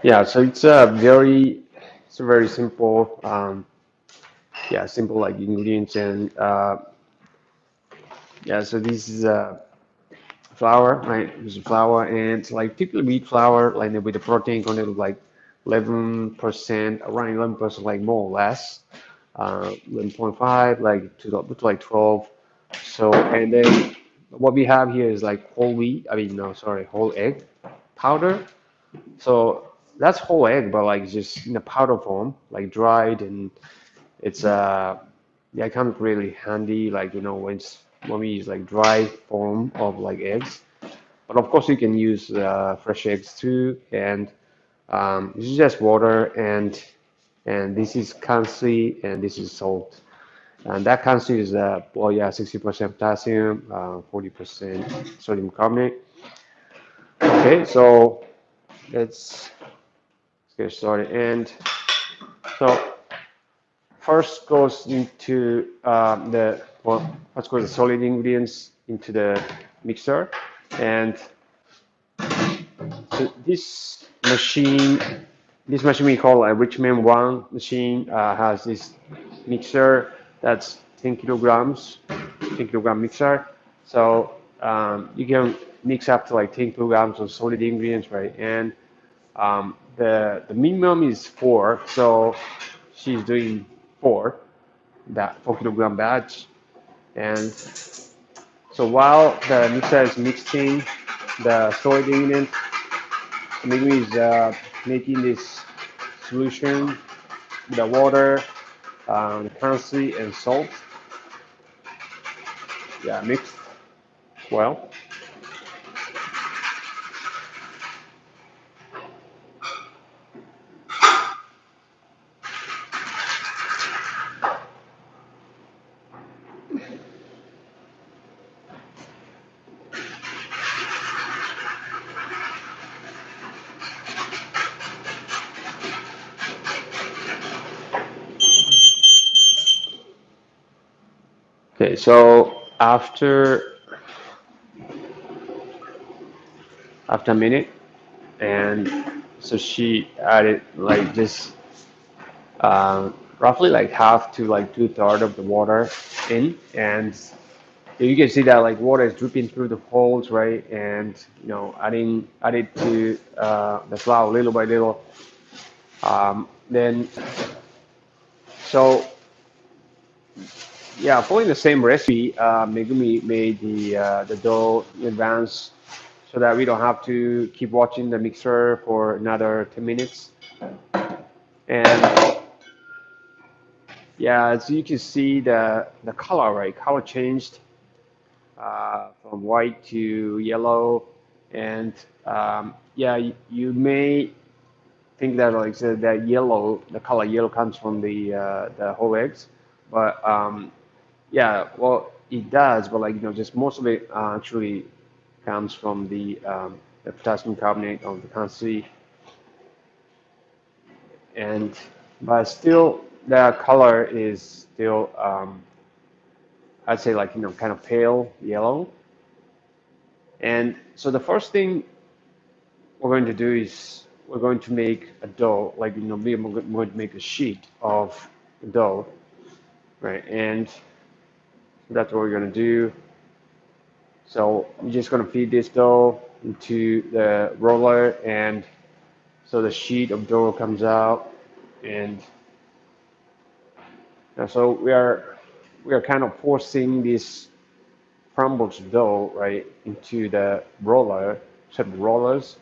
Yeah, so it's a very simple, yeah, simple like ingredients and yeah. So this is flour, right? This is flour, and like typically wheat flour, like with the protein content of like 11%, around 11%, like more or less, 11.5, like to like 12. So and then what we have here is like whole wheat. I mean, no, sorry, whole egg powder. So that's whole egg, but like just in a powder form, like dried, and it's yeah, kind of really handy, like when we use like dry form of like eggs. But of course, you can use fresh eggs too, and this is just water, and this is cancy, and this is salt. And that cancy is well, yeah, 60% potassium, 40% sodium carbonate. Okay, so let's get started. And so first goes into the well, first goes the solid ingredients into the mixer, and so this machine we call a Richmond One machine has this mixer that's 10 kilograms, 10 kilogram mixer. So you can mix up to like 10 kilograms of solid ingredients, right? And the minimum is four, so she's doing four, that 4 kilogram batch. And so while the mixer is mixing the solid ingredients, Migui is making this solution with the water, the currency, and salt. Yeah, mixed well. Okay, so after a minute, and so she added like just roughly like half to like two-thirds of the water in, and you can see that like water is dripping through the holes, right? And added to the flour little by little. Then so yeah, following the same recipe, Megumi made the dough in advance so that we don't have to keep watching the mixer for another 10 minutes. And yeah, as you can see, the color, right? Color changed from white to yellow, and yeah, you may think that like that yellow, the color yellow comes from the whole eggs, but yeah, well, it does, but like just most of it actually comes from the potassium carbonate of the cancy, and but still the color is still I'd say like kind of pale yellow. And so the first thing we're going to do is we're going to make a dough, like we're going to make a sheet of dough, right? And that's what we're going to do. So we're just going to feed this dough into the roller, and so the sheet of dough comes out, and so we are kind of forcing this crumbled dough right into the roller, set of rollers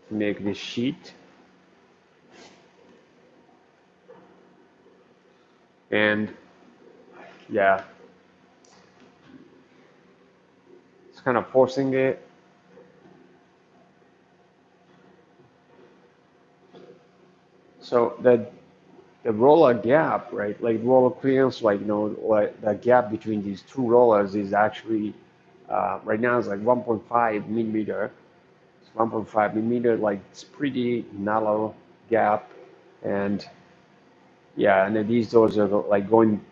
to make this sheet, and yeah, it's kind of forcing it. So the roller gap, right? Like roller clearance, like like the gap between these two rollers is actually right now it's like 1.5 millimeter. It's 1.5 millimeter, like it's pretty narrow gap, and yeah, and then these doors are like going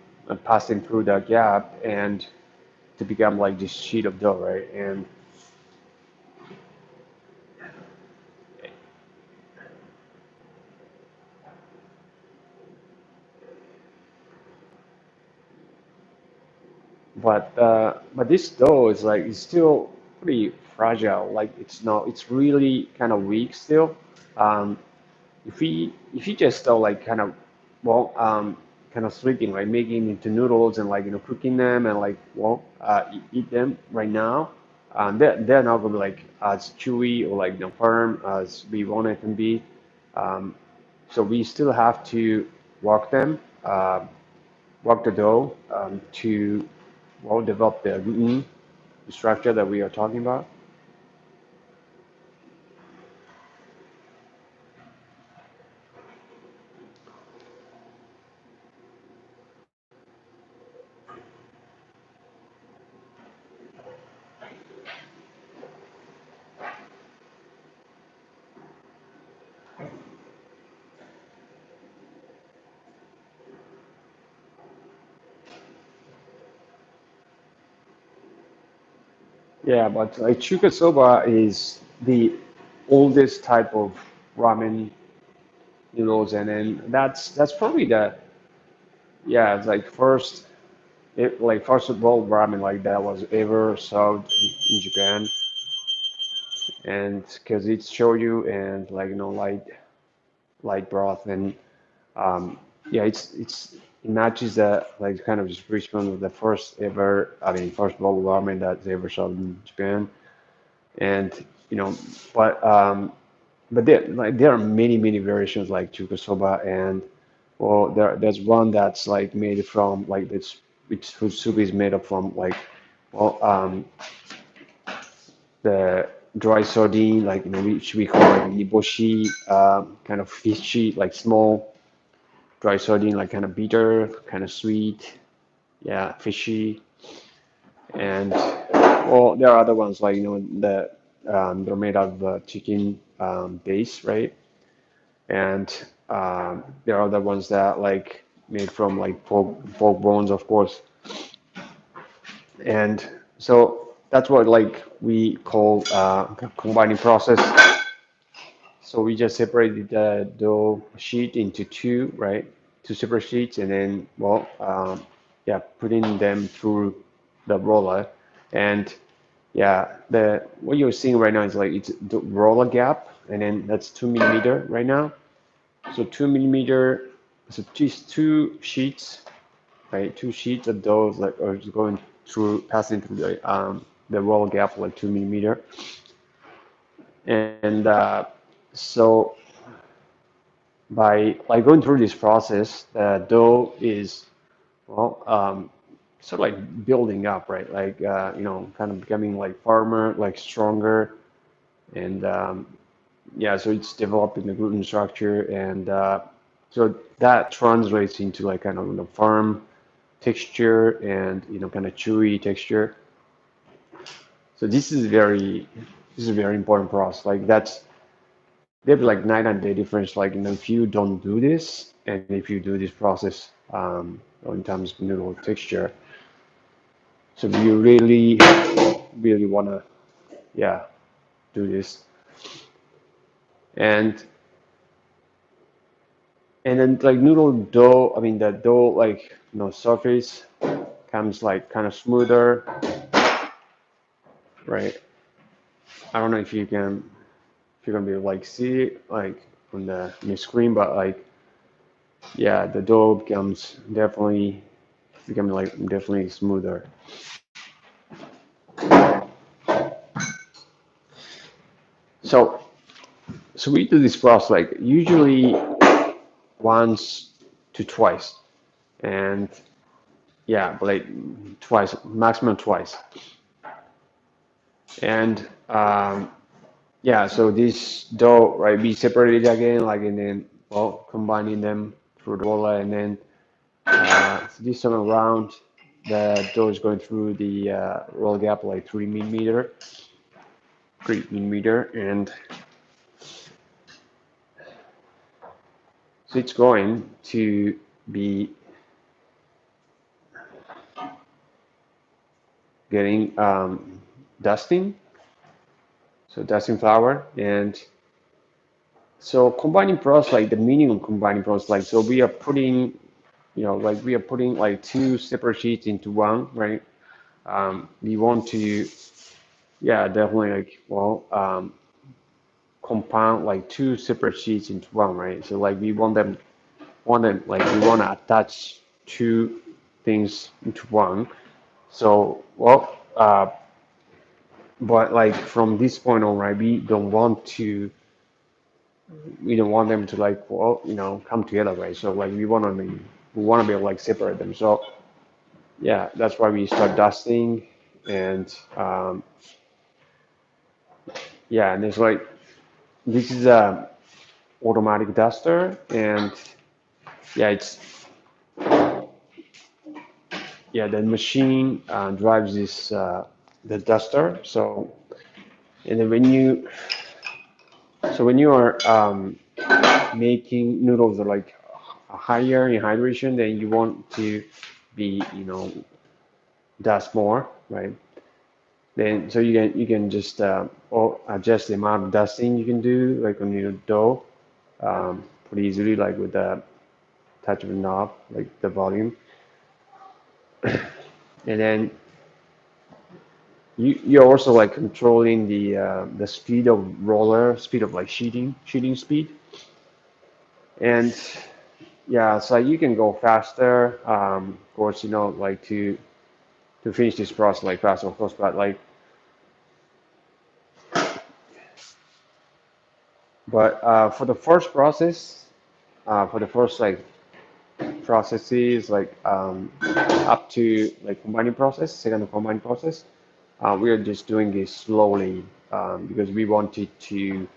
passing through the gap, and to become like this sheet of dough, right? And but this dough is like it's still pretty fragile. Like it's really kind of weak still. Um, if we just like kind of well kind of sleeping like making into noodles and like cooking them and like eat them right now, they're not gonna be like as chewy or like firm as we want it to be. Um, so we still have to work them, work the dough to develop the gluten structure that we are talking about. Yeah, but like Chuka Soba is the oldest type of ramen noodles, and then that's probably the yeah, it's like first of all ramen like that was ever served in Japan, and because it's shoyu and like light broth and yeah, it matches the like kind of description of the first ever, I mean, first bowl ramen that's ever served in Japan, and you know, but there are many variations like Chuka Soba, and there's one that's like made from like this, which whose soup is made up from like well the dry sardine, like which we call like niboshi, kind of fishy, like small dry sardine, like kind of bitter, kind of sweet, yeah, fishy, and there are other ones like that they're made out of chicken base, right? And there are other ones that like made from like pork bones, of course. And so that's what like we call combining process. So we just separated the dough sheet into two, right? Two separate sheets, and then yeah, putting them through the roller. And yeah, the what you're seeing right now is like it's the roller gap, and then that's 2 millimeter right now. So 2 millimeter, so just two sheets, right? Two sheets of those like are just going through, passing through the roll gap like 2 millimeter, and so by like going through this process, the dough is well sort of like building up, right? Like kind of becoming like firmer, like stronger, and yeah, so it's developing the gluten structure, and so that translates into like kind of firm texture and kind of chewy texture. So this is a very important process. Like there's like night and day difference. Like if you don't do this and if you do this process in terms of noodle texture, so you really wanna yeah do this and and then like noodle dough. I mean the dough like surface comes like kind of smoother, right? I don't know if you can be like see it like on the screen, but like yeah, the dough becomes definitely becoming like definitely smoother. So so we do this process like usually once to twice, and yeah, but like twice, maximum twice, and yeah, so this dough, right, we separated again, like, and then, combining them through the roller, and then so this time around, the dough is going through the roll gap like 3 millimeter, and so it's going to be getting dusting, so dusting flour, and so combining process, like the minimum combining process, like so we are putting, like we are putting like two separate sheets into one, right? We want to, yeah, definitely like, well, compound like two separate sheets into one, right? So like we want them like we want to attach two things into one. So well, but like from this point on, right, we don't want them to like, well, come together, right? So like we want to be like separate them. So yeah, that's why we start dusting, and yeah, and it's like this is a automatic duster, and yeah, the machine drives this the duster. So and then when you are making noodles that are like higher in hydration, then you want to be dust more, right? Then so you can just adjust the amount of dusting you can do like on your dough pretty easily, like with the touch of a knob, like the volume. And then you're also like controlling the speed of roller, speed of like sheeting speed. And yeah, so you can go faster, of course, like to finish this process like faster, of course, but like for the first process, for the first like processes like up to like combining process, second combining process, we are just doing this slowly because we wanted to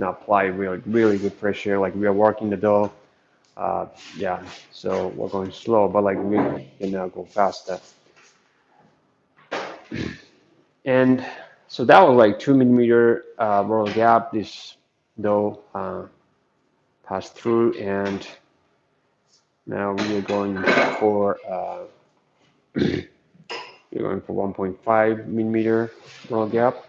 apply really really good pressure. Like we are working the dough, yeah. So we're going slow, but like we can go faster. And so that was like 2 millimeter roll gap. This dough passed through, and now we are going for 1.5 millimeter roll gap.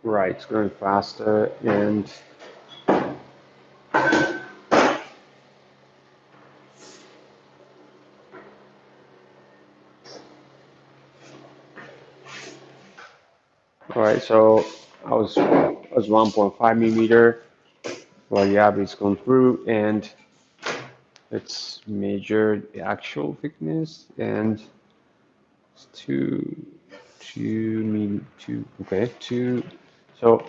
Right, it's going faster, and all right. So I was 1.5 millimeter. Well, yeah, it's gone through, and let's measure the actual thickness, and it's two, okay, two. So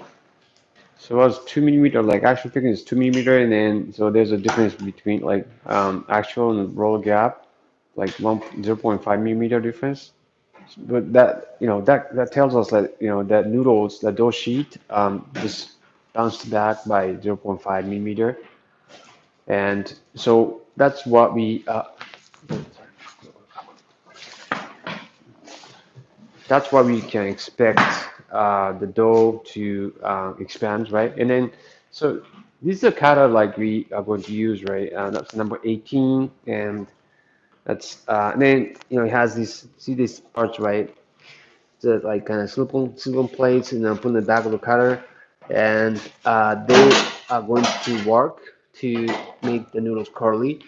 so it was 2 millimeter, like actual thickness is 2 millimeter, and then so there's a difference between like actual and roll gap, like 0.5 millimeter difference. But that tells us that that noodles, that dough sheet just bounced back by 0.5 millimeter, and so that's what we can expect the dough to expand, right? And then so this is the cutter like we are going to use, right? That's number 18, and and then it has these, see these parts, right? The like kind of silicone plates, and then put in the back of the cutter, and they are going to work to make the noodles curly.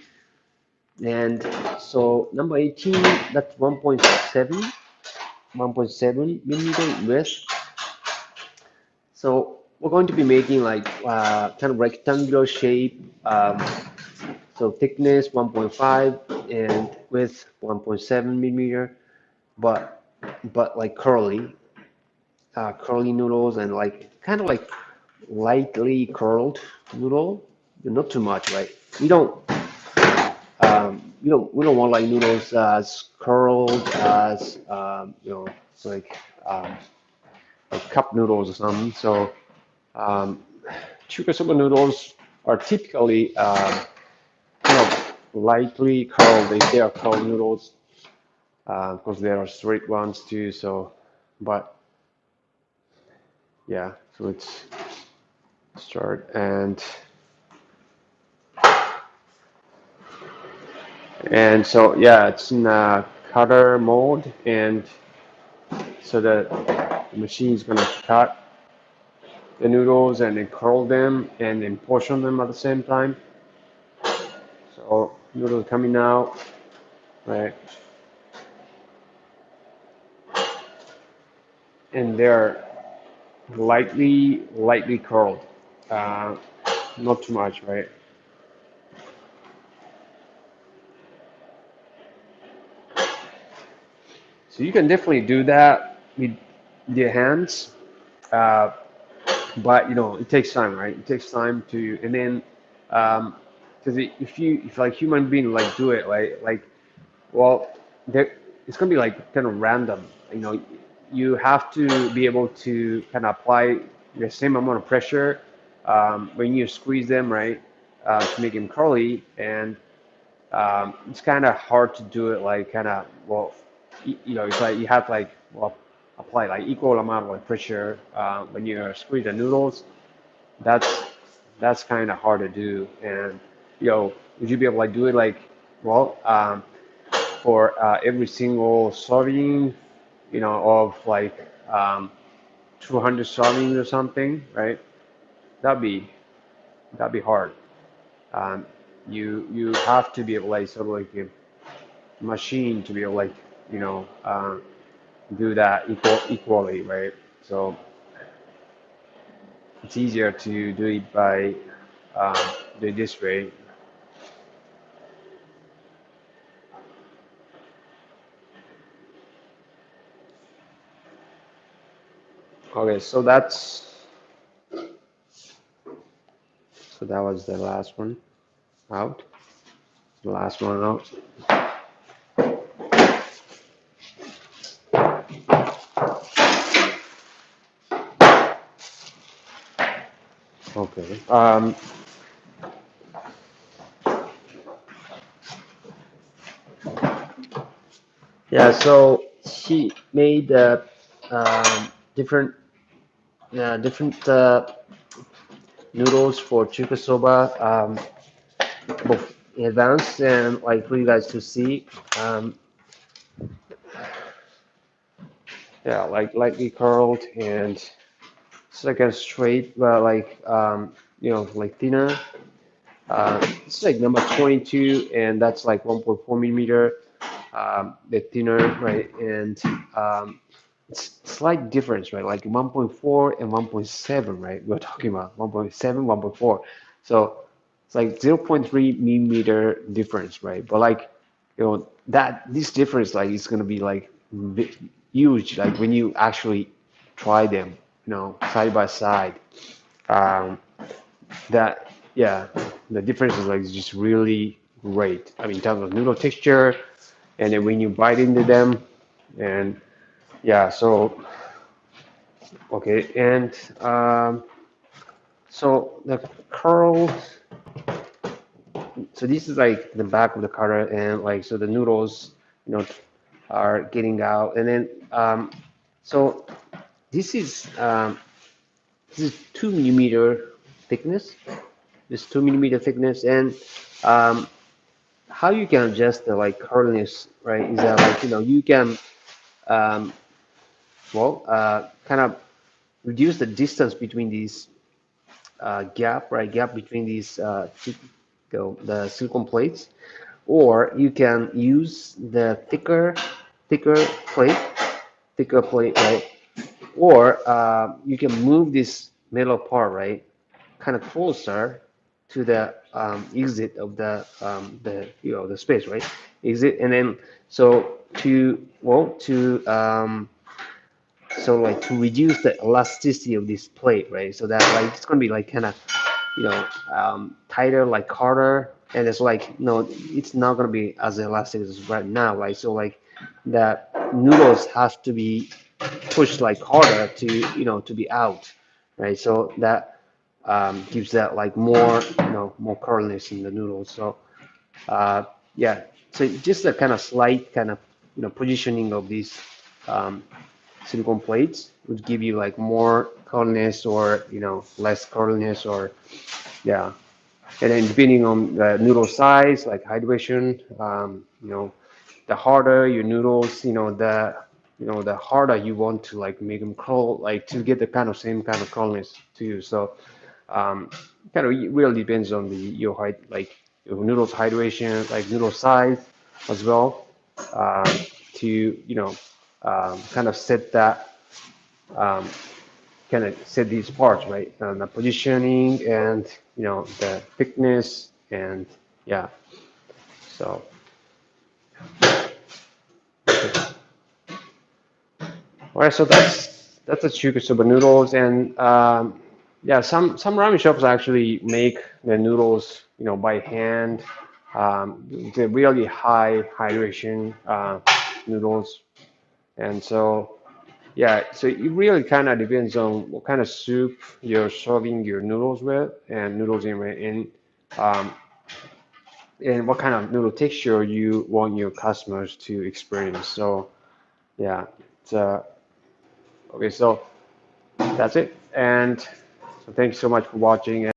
And so number 18, that's 1.7 millimeter width. So we're going to be making like kind of rectangular shape So thickness 1.5 and width 1.7 millimeter, but like curly noodles and like kind of like lightly curled noodle, not too much, right? We don't we don't want like noodles as curled as like um, like cup noodles or something. So um, Chuka Soba noodles are typically kind of lightly curled. They are curled noodles. Of course, there are straight ones too. So, but yeah, so let's start and so yeah, it's in a cutter mode, and so the machine is gonna cut the noodles and then curl them and then portion them at the same time. So noodles coming out, right, and they're lightly curled, uh, not too much, right? So you can definitely do that with your hands, uh, but it takes time, right? It takes time to, and then because if like human being like do it, like well, there it's gonna be like kind of random. You have to be able to kind of apply the same amount of pressure when you squeeze them, right, to make them curly, and it's kind of hard to do it like kind of it's like you have like apply like equal amount of like pressure when you squeeze the noodles. That's kind of hard to do, and would you be able to like do it like well for every single serving, of like 200 servings or something, right? That'd be hard. Um, you have to be able like sort of like a machine to be able like do that equally, right? So it's easier to do it by um, do it this way. Okay, so that was the last one out. The last one out. Okay. Yeah. So she made different different noodles for Chuka Soba, both advanced and like for you guys to see. Um, yeah, like lightly curled and it's like a straight, but like like thinner. It's like number 22, and that's like 1.4 millimeter. The thinner, right? And it's slight difference, right? Like 1.4 and 1.7, right? We're talking about 1.7, 1.4. So it's like 0.3 millimeter difference, right? But like, that this difference, like, is gonna be like huge, like when you actually try them, side by side. Um, that yeah, the difference is like just really great. I mean, in terms of noodle texture, and then when you bite into them, and yeah, so okay, and so the curl. So this is like the back of the cutter, and like so the noodles, you know, are getting out, and then so this is um, this is 2 millimeter thickness. This 2 millimeter thickness, and um, how you can adjust the like hardness, right? Is that like you can um, kind of reduce the distance between these gap, right? Gap between these the silicone plates, or you can use the thicker plate, right? Or you can move this middle part, right, kind of closer to the exit of the the space, right? Exit, and then so to well to so like to reduce the elasticity of this plate, right? So that like it's gonna be like kind of tighter, like harder, and it's like no, it's not gonna be as elastic as right now, right? So like the noodles have to be pushed like harder to to be out, right? So that gives that like more more curliness in the noodles. So uh, yeah, so just a kind of slight kind of positioning of these um, silicone plates would give you like more curliness or less curliness or yeah. And then depending on the noodle size, like hydration, the harder your noodles, the harder you want to like make them curl, like to get the kind of same kind of curliness too. So kind of really depends on your height, like your noodles hydration, like noodle size as well, um, to kind of set that kind of set these parts right, the positioning and the thickness and yeah. So all right, so that's the Chuka Soba noodles, and yeah, some ramen shops actually make the noodles, by hand. The really high hydration noodles, and so yeah, so it really kind of depends on what kind of soup you're serving your noodles with, and noodles um, and what kind of noodle texture you want your customers to experience. So yeah, it's okay, so that's it. And so thank you so much for watching.